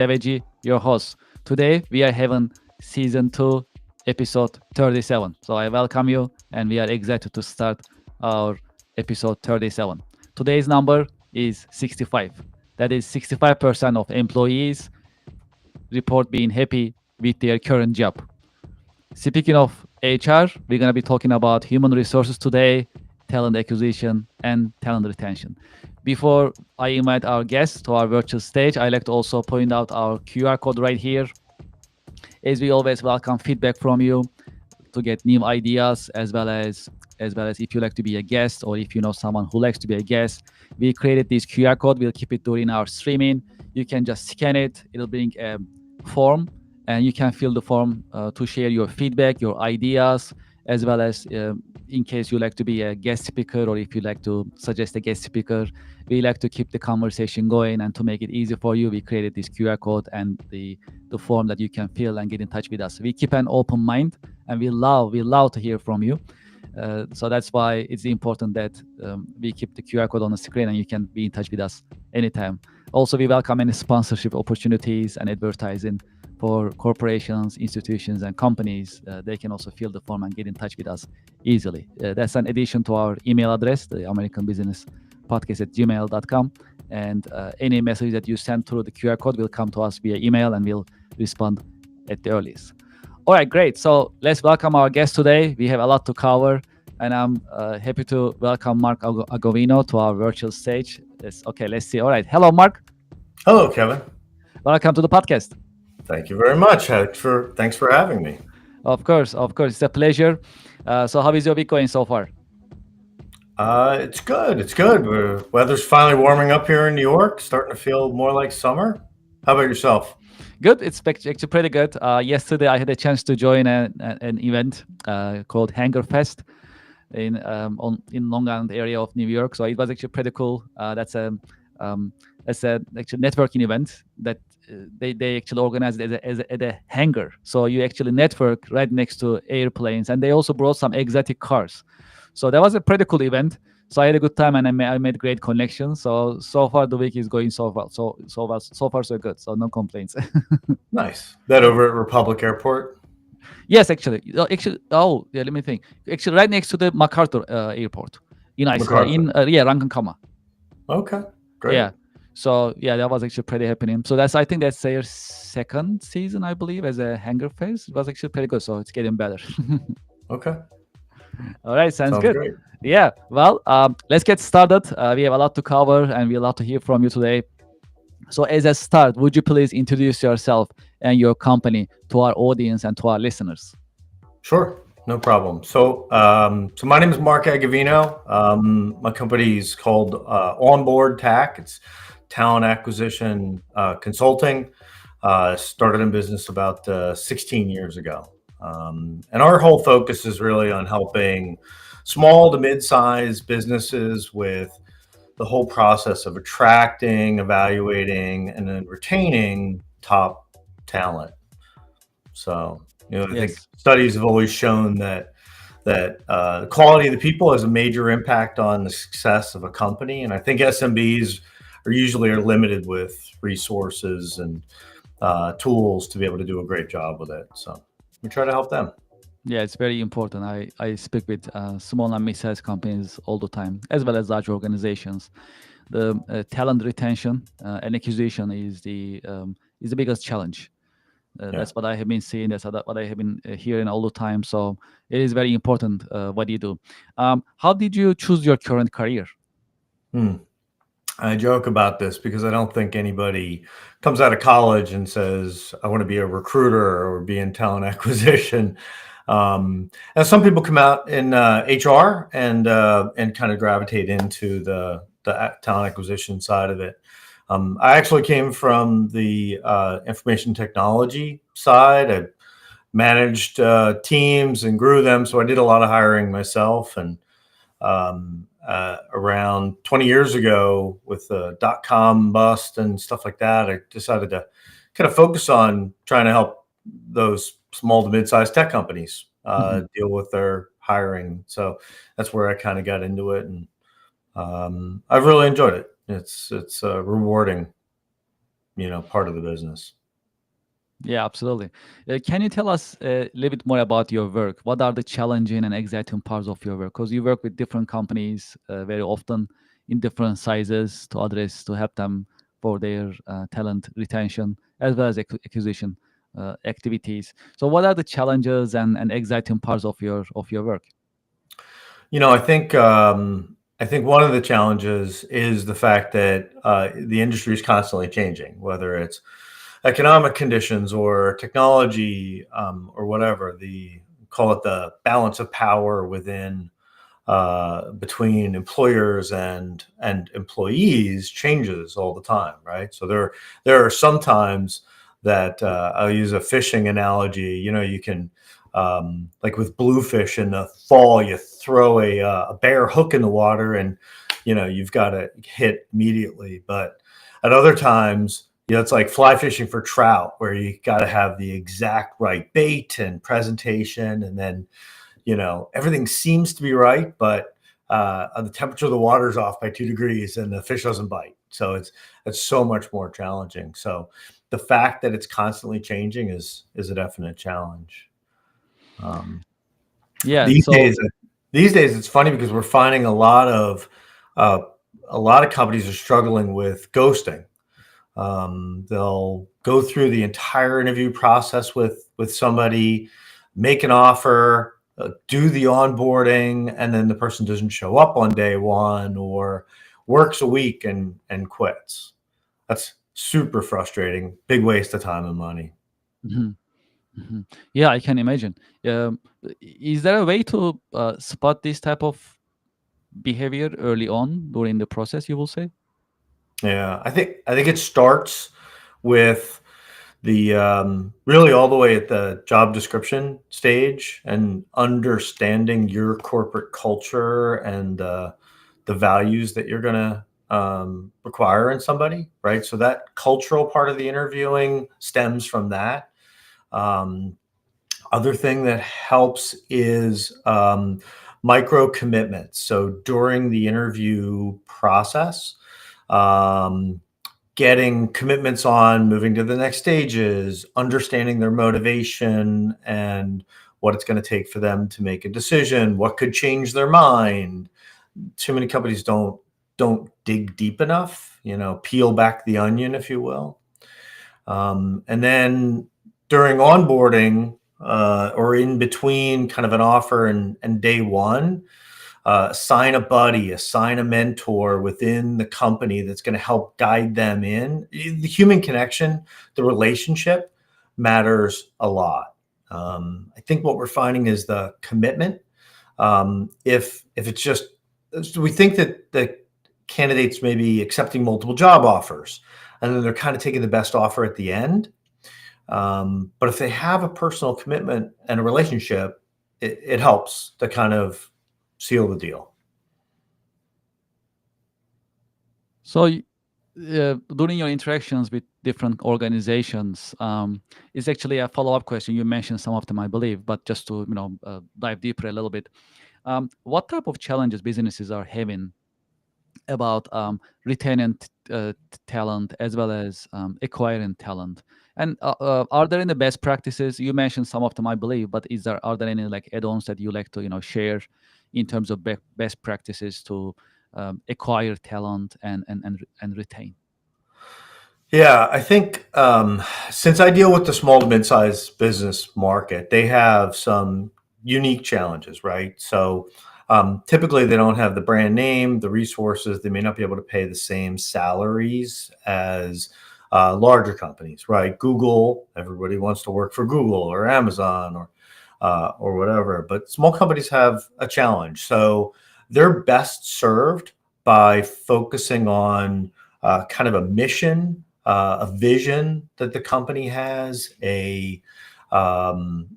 Deveji, your host. Today we are having season 2, episode 37. So I welcome you and we are excited to start our episode 37. Today's number is 65. That is 65% of employees report being happy with their current job. Speaking of HR, we're going to be talking about human resources today, talent acquisition, and talent retention. Before I invite our guests to our virtual stage, I'd like to also point out our QR code right here. As we always welcome feedback from you to get new ideas, as well as if you like to be a guest or if you know someone who likes to be a guest. We created this QR code. We'll keep it during our streaming. You can just scan it. It'll bring a form, and you can fill the form to share your feedback, your ideas, as well as in case you like to be a guest speaker or if you like to suggest a guest speaker. We like to keep the conversation going, and to make it easy for you, we created this QR code and the form that you can fill and get in touch with us. We keep an open mind, and we love to hear from you. So that's why it's important that we keep the QR code on the screen and you can be in touch with us anytime. Also, we welcome any sponsorship opportunities and advertising for corporations, institutions, and companies. They can also fill the form and get in touch with us easily. That's an addition to our email address, the American Business Podcast at gmail.com. And any message that you send through the QR code will come to us via email and we'll respond at the earliest. All right, great. So let's welcome our guest today. We have a lot to cover, and I'm happy to welcome Mark Agovino to our virtual stage. Let's see. All right. Hello, Mark. Hello, Kevin. Welcome to the podcast. Thank you very much. Thanks for having me. Of course. It's a pleasure. So how is your week going so far? It's good. Weather's finally warming up here in New York, starting to feel more like summer. How about yourself? Good. It's actually pretty good. Yesterday, I had a chance to join an event called Hangar Fest in Long Island area of New York. So it was actually pretty cool. That's a actual networking event that they actually organized at a hangar. So you actually network right next to airplanes, and they also brought some exotic cars. So that was a pretty cool event. So I had a good time, and I made great connections. So far the week is going so well. So far so good. So no complaints. Nice. That over at Republic Airport? Yes, actually. Oh yeah. Let me think. Actually, right next to the MacArthur Airport in MacArthur. Ronkonkoma. Okay, great. Yeah. So yeah, that was actually pretty happening. So I think that's their second season, I believe, as a hangar phase. It was actually pretty good. So it's getting better. Okay. All right, sounds good. Great. Yeah, well, let's get started. We have a lot to cover, and we love to hear from you today. So as a start, would you please introduce yourself and your company to our audience and to our listeners? Sure, no problem. So my name is Mark Agavino. My company is called Onboard TAC. It's talent acquisition consulting. Started in business about 16 years ago. And our whole focus is really on helping small to mid-sized businesses with the whole process of attracting, evaluating, and then retaining top talent. So, I think studies have always shown that the quality of the people has a major impact on the success of a company. And I think SMBs are limited with resources and tools to be able to do a great job with it. So we try to help them. Yeah, it's very important. I speak with small and mid-sized companies all the time, as well as large organizations. The talent retention and acquisition is the biggest challenge. That's what I have been seeing. That's what I have been hearing all the time. So it is very important what you do. How did you choose your current career? I joke about this because I don't think anybody comes out of college and says, I want to be a recruiter or be in talent acquisition. And some people come out in HR and kind of gravitate into the talent acquisition side of it. I actually came from the information technology side. I managed teams and grew them, so I did a lot of hiring myself. And around 20 years ago, with the .com bust and stuff like that, I decided to kind of focus on trying to help those small to mid-sized tech companies deal with their hiring. So that's where I kind of got into it, and I've really enjoyed it. It's rewarding, part of the business. Yeah, absolutely. Can you tell us a little bit more about your work? What are the challenging and exciting parts of your work? Because you work with different companies very often in different sizes to help them for their talent retention as well as acquisition activities. So, what are the challenges and exciting parts of your work? I think one of the challenges is the fact that the industry is constantly changing, whether it's economic conditions or technology, or whatever. The call it the balance of power within between employers and employees changes all the time, right? So there are some times that I'll use a fishing analogy. You can like with bluefish in the fall, you throw a bare hook in the water, and you've got to hit immediately. But at other times, it's like fly fishing for trout, where you got to have the exact right bait and presentation, and then everything seems to be right, but the temperature of the water is off by 2 degrees and the fish doesn't bite. So it's so much more challenging. So the fact that it's constantly changing is a definite challenge. Um, Yeah. these So. days, these days it's funny because we're finding uh, a lot of companies are struggling with ghosting. They'll go through the entire interview process with somebody, make an offer, do the onboarding, and then the person doesn't show up on day one or works a week and quits. That's super frustrating. Big waste of time and money. Mhm, mhm. Yeah, I can imagine. Um, is there a way to spot this type of behavior early on during the process, you will say? Yeah, I think it starts with the really all the way at the job description stage and understanding your corporate culture and the values that you're going to require in somebody, right? So that cultural part of the interviewing stems from that. Um, Other thing that helps is micro commitments. So during the interview process, um, getting commitments on moving to the next stages, understanding their motivation and what it's going to take for them to make a decision, what could change their mind. Too many companies don't dig deep enough, peel back the onion, if you will. And then during onboarding, or in between kind of an offer and day one, assign a buddy, assign a mentor within the company that's going to help guide them in. The human connection, the relationship matters a lot. I think what we're finding is the commitment. If it's just, we think that the candidates may be accepting multiple job offers, and then they're kind of taking the best offer at the end. But if they have a personal commitment and a relationship, it helps to kind of seal the deal. So, during your interactions with different organizations, it's actually a follow-up question. You mentioned some of them, I believe, but just to dive deeper a little bit, what type of challenges businesses are having about retaining talent as well as acquiring talent? And are there any best practices? You mentioned some of them, I believe, but are there any like add-ons that you like to share in terms of best practices to acquire talent and retain? Yeah, I think since I deal with the small to mid-sized business market, they have some unique challenges, right? So typically they don't have the brand name, the resources. They may not be able to pay the same salaries as larger companies, right? Google, everybody wants to work for Google or Amazon or whatever, but small companies have a challenge. So they're best served by focusing on kind of a mission, a vision that the company has, um,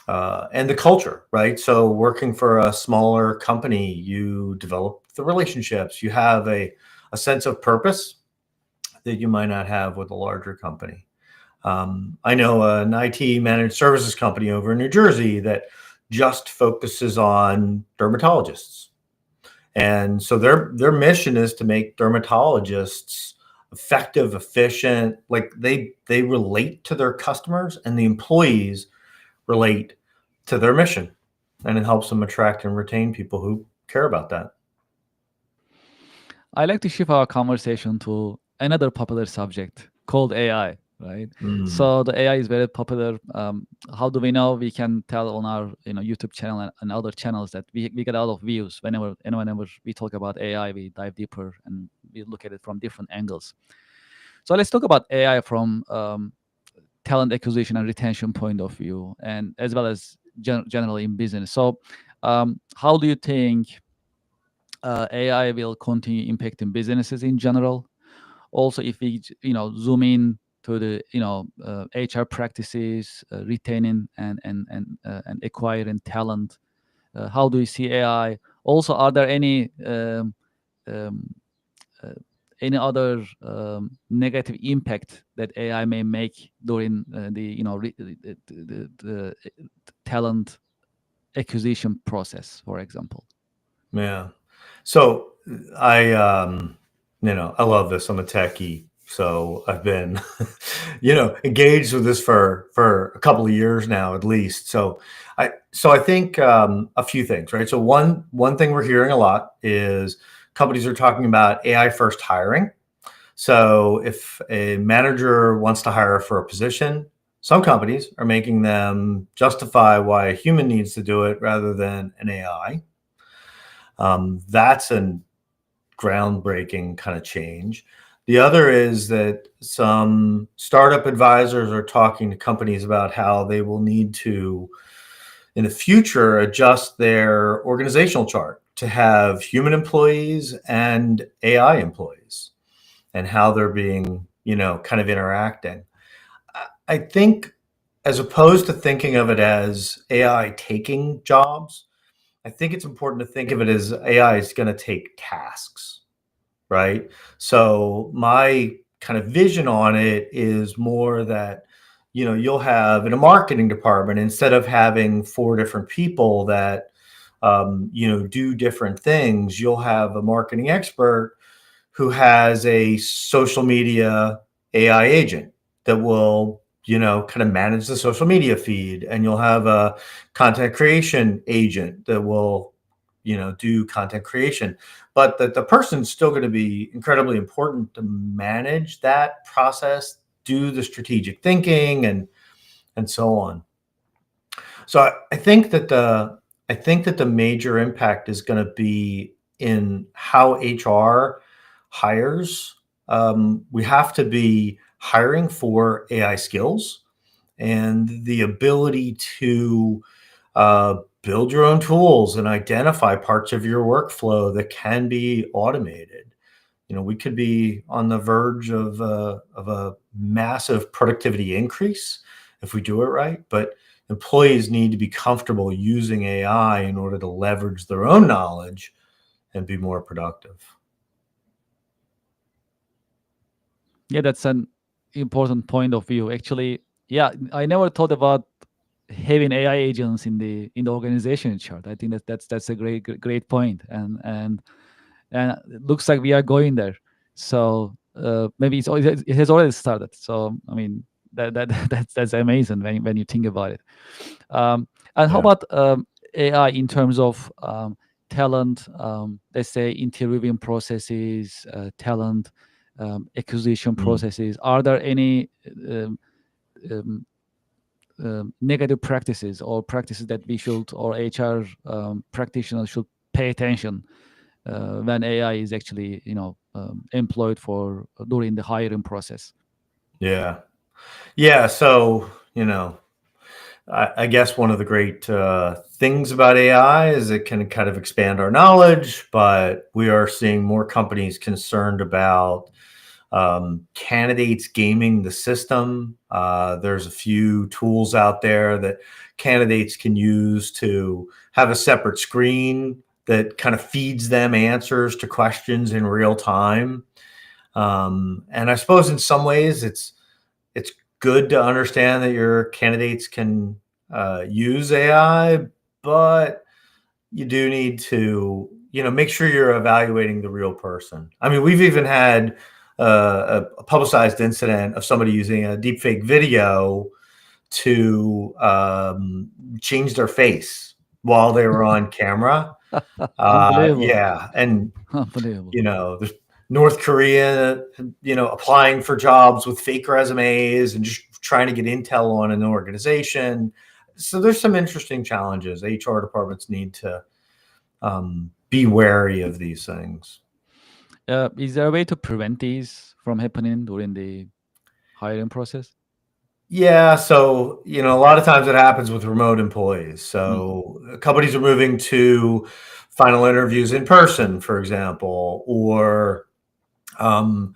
and the culture, right? So working for a smaller company, you develop the relationships, you have a sense of purpose that you might not have with a larger company. I know an IT managed services company over in New Jersey that just focuses on dermatologists. And so their mission is to make dermatologists effective, efficient. Like they relate to their customers, and the employees relate to their mission, and it helps them attract and retain people who care about that. I like to shift our conversation to another popular subject called AI, right? Mm, So the AI is very popular. How do we know? We can tell on our YouTube channel and other channels that we get a lot of views whenever we talk about AI. We dive deeper and we look at it from different angles. So let's talk about AI from talent acquisition and retention point of view, and as well as generally in business. So how do you think AI will continue impacting businesses in general? Also, if we zoom in to the HR practices, retaining and acquiring talent, how do you see AI? Also, are there um, uh, any other negative impact that AI may make during the the talent acquisition process, for example? yeah. So I love this. I'm a techie, so I've been, engaged with this for a couple of years now, at least. So I think a few things, right? So one thing we're hearing a lot is companies are talking about AI first hiring. So if a manager wants to hire for a position, some companies are making them justify why a human needs to do it rather than an AI. That's a groundbreaking kind of change. The other is that some startup advisors are talking to companies about how they will need to, in the future, adjust their organizational chart to have human employees and AI employees and how they're being, kind of interacting. I think as opposed to thinking of it as AI taking jobs, I think it's important to think of it as AI is going to take tasks, right? So my kind of vision on it is more that, you'll have in a marketing department, instead of having four different people that, do different things, you'll have a marketing expert who has a social media AI agent that will, kind of manage the social media feed. And you'll have a content creation agent that will, do content creation. But the person's still going to be incredibly important to manage that process, do the strategic thinking and so on. So I think that the major impact is going to be in how HR hires. We have to be hiring for AI skills and the ability to build your own tools and identify parts of your workflow that can be automated. We could be on the verge of a massive productivity increase if we do it right, but employees need to be comfortable using AI in order to leverage their own knowledge and be more productive. Yeah, that's an important point of view. Actually, yeah, I never thought about having AI agents in the organization chart. I think that's a great point, and it looks like we are going there. So maybe it has already started. So I mean that's amazing when you think about it. And how Yeah. about AI in terms of talent? Let's say interviewing processes, talent acquisition Mm. processes. Are there any um, um, negative practices or practices that we should or HR practitioners should pay attention when AI is actually employed for during the hiring process? Yeah. Yeah. So, I guess one of the great things about AI is it can kind of expand our knowledge, but we are seeing more companies concerned about candidates gaming the system. There's a few tools out there that candidates can use to have a separate screen that kind of feeds them answers to questions in real time. And I suppose in some ways it's good to understand that your candidates can use AI, but you do need to, make sure you're evaluating the real person. I mean, we've even had a publicized incident of somebody using a deepfake video to change their face while they were on camera. Unbelievable. Yeah, and Unbelievable. there's North Korea, applying for jobs with fake resumes and just trying to get intel on an organization. So there's some interesting challenges. HR departments need to be wary of these things. Is there a way to prevent these from happening during the hiring process? Yeah, so a lot of times it happens with remote employees. Mhm. So companies are moving to final interviews in person, for example, or um,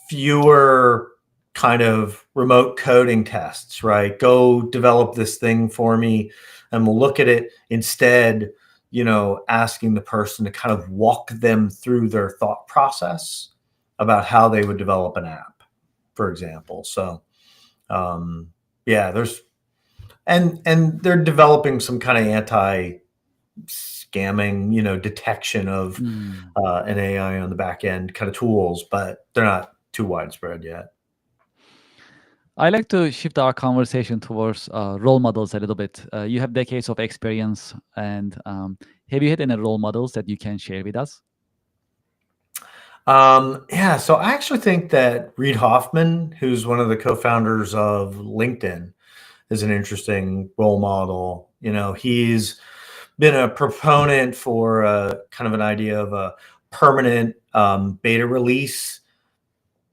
fewer kind of remote coding tests, right? Go develop this thing for me and we'll look at it instead, asking the person to kind of walk them through their thought process about how they would develop an app, for example. So, yeah, there's and they're developing some kind of anti scamming, detection of Mm. an AI on the back end kind of tools, but they're not too widespread yet. I like to shift our conversation towards role models a little bit. You have decades of experience, and have you had any role models that you can share with us? Yeah, so I actually think that Reid Hoffman, who's one of the co-founders of LinkedIn, is an interesting role model. He's been a proponent for kind of an idea of a permanent beta release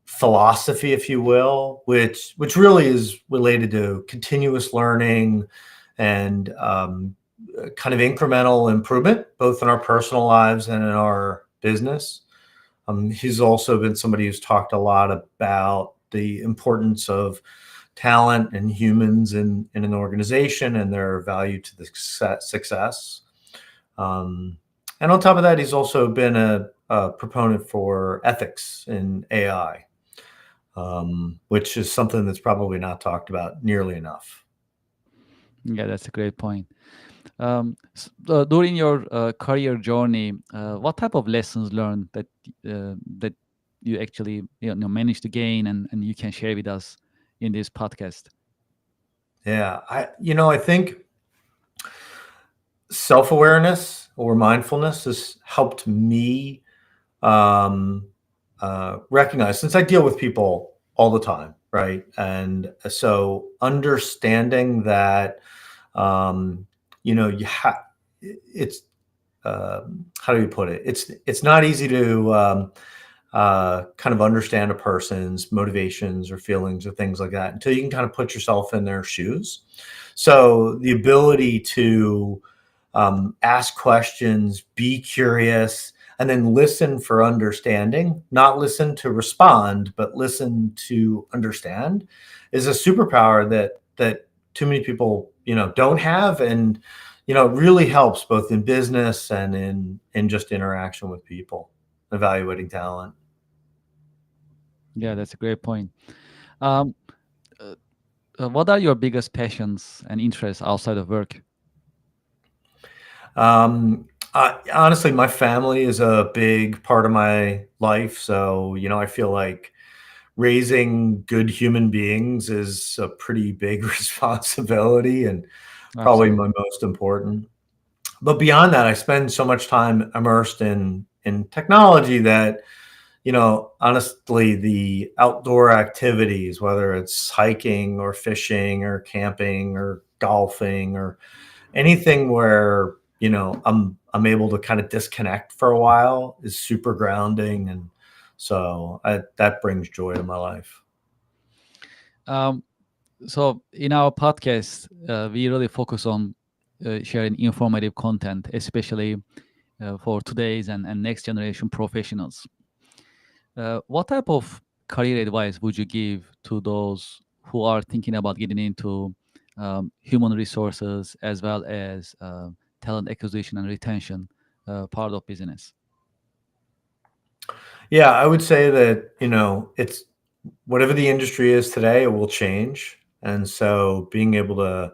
philosophy, if you will, which really is related to continuous learning and kind of incremental improvement, both in our personal lives and in our business. He's also been somebody who's talked a lot about the importance of talent and humans in an organization and their value to the success. Um, and on top of that, he's also been a proponent for ethics in AI, which is something that's probably not talked about nearly enough. Yeah, that's a great point. During your career journey, what type of lessons learned that you actually managed to gain and you can share with us in this podcast? Yeah, I think self-awareness or mindfulness has helped me um, recognize, since I deal with people all the time, right? And so understanding that, um, you have, it's, how do you put it? It's not easy to kind of understand a person's motivations or feelings or things like that until you can kind of put yourself in their shoes. So the ability to ask questions, be curious, and then listen for understanding, not listen to respond, but listen to understand, is a superpower that too many people don't have, and it really helps both in business and in just interaction with people, evaluating talent. Yeah, that's a great point. Um, what are your biggest passions and interests outside of work? Honestly, my family is a big part of my life, so I feel like raising good human beings is a pretty big responsibility and probably my Absolutely. most important. But beyond that, I spend so much time immersed in technology that, honestly, the outdoor activities, whether it's hiking or fishing or camping or golfing or anything where, I'm able to kind of disconnect for a while, is super grounding, and so that brings joy to my life. Um, so in our podcast, we really focus on sharing informative content, especially for today's and next generation professionals. What type of career advice would you give to those who are thinking about getting into human resources as well as talent acquisition and retention part of business? Yeah, I would say that, it's whatever the industry is today, it will change. And so being able to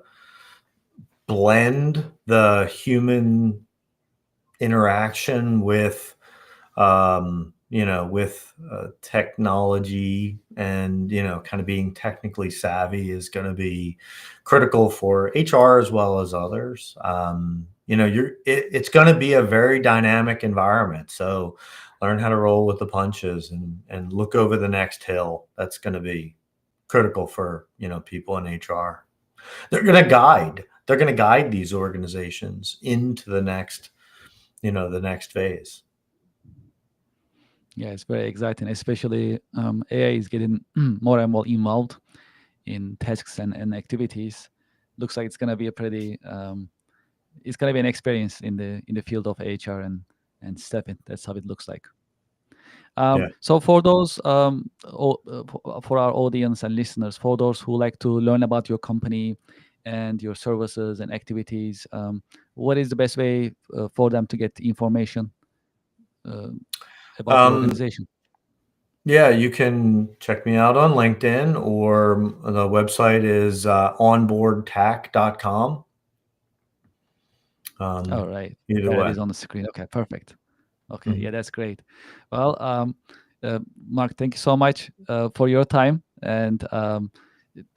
blend the human interaction with with technology and kind of being technically savvy is going to be critical for HR as well as others. It's going to be a very dynamic environment, so learn how to roll with the punches and look over the next hill. That's going to be critical for people in HR. They're going to guide these organizations into the next phase. Yeah, it's very exciting, especially AI is getting more and more involved in tasks and activities. Looks like it's gonna be a pretty it's gonna be an experience in the field of HR and stepping. That's how it looks like. Yeah. So for those for our audience and listeners, for those who like to learn about your company and your services and activities, what is the best way for them to get information uh, about your Um, organization? Yeah, you can check me out on LinkedIn, or the website is onboardtac.com. All Um, right. Either Yeah, it way. is on the screen. Okay, perfect. Okay, Mhm. yeah, that's great. Well, Mark, thank you so much for your time and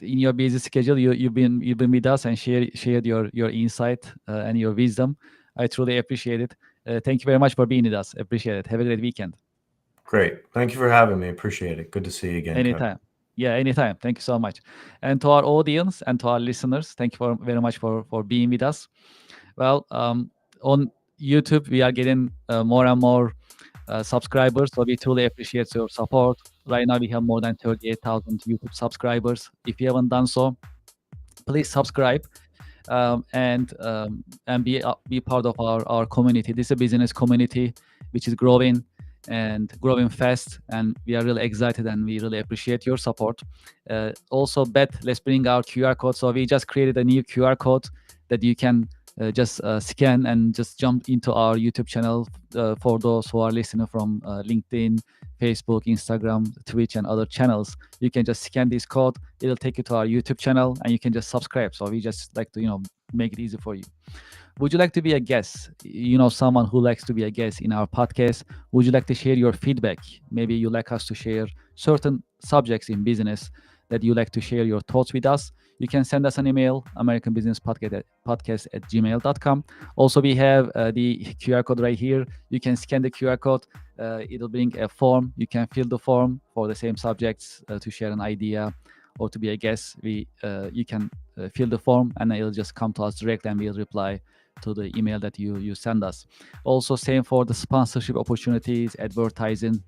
in your busy schedule, you've been with us and shared your insight and your wisdom. I truly appreciate it. Thank you very much for being with us. Appreciate it. Have a great weekend. Great. Thank you for having me. Appreciate it. Good to see you again, Kevin. Anytime. Yeah, anytime. Thank you so much. And to our audience and to our listeners, thank you very much for being with us. Well, on YouTube, we are getting more and more subscribers. So we truly appreciate your support. Right now, we have more than 38,000 YouTube subscribers. If you haven't done so, please subscribe and be part of our community. This is a business community which is growing and growing fast, and we are really excited and we really appreciate your support. Also, Beth, let's bring our QR code. So we just created a new QR code that you can just scan and just jump into our YouTube channel for those who are listening from LinkedIn, Facebook, Instagram, Twitch, and other channels. You can just scan this code. It'll take you to our YouTube channel, and you can just subscribe. So we just like to make it easy for you. Would you like to be a guest? Someone who likes to be a guest in our podcast. Would you like to share your feedback? Maybe you like us to share certain subjects in business that you like to share your thoughts with us. You can send us an email, americanbusinesspodcast@gmail.com. Also, we have the QR code right here. You can scan the QR code. It'll bring a form. You can fill the form for the same subjects to share an idea or to be a guest. You can fill the form and it'll just come to us directly and we'll reply to the email that you send us. Also, same for the sponsorship opportunities, advertising.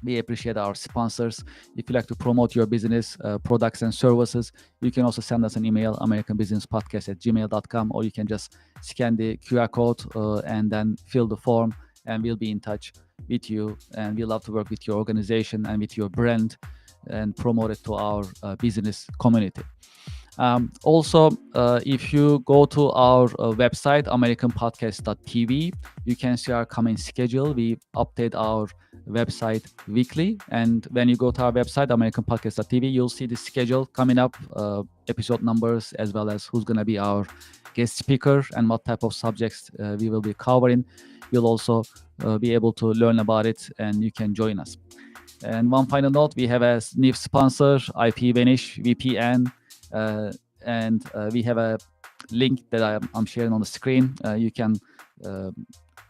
We appreciate our sponsors. If you like to promote your business products and services, you can also send us an email, americanbusinesspodcast@gmail.com, or you can just scan the QR code and then fill the form, and we'll be in touch with you. And we love to work with your organization and with your brand and promote it to our business community. Also, if you go to our website, americanpodcast.tv, you can see our coming schedule. We update our website weekly. And when you go to our website, americanpodcast.tv, you'll see the schedule coming up, episode numbers, as well as who's going to be our guest speaker and what type of subjects we will be covering. You'll also be able to learn about it and you can join us. And one final note, we have a new sponsor, IP Vanish VPN. And we have a link that I'm sharing on the screen. You can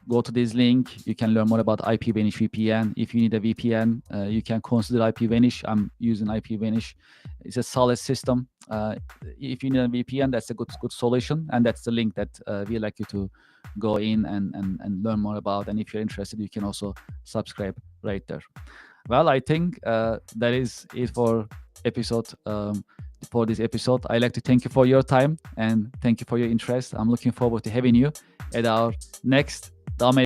go to this link. You can learn more about IP Vanish VPN. If you need a VPN, you can consider IP Vanish. I'm using IP Vanish. It's a solid system. If you need a VPN, that's a good solution. And that's the link that we like you to go in and learn more about. And if you're interested, you can also subscribe right there. Well, I think that is it for this episode. I'd like to thank you for your time and thank you for your interest. I'm looking forward to having you at our next The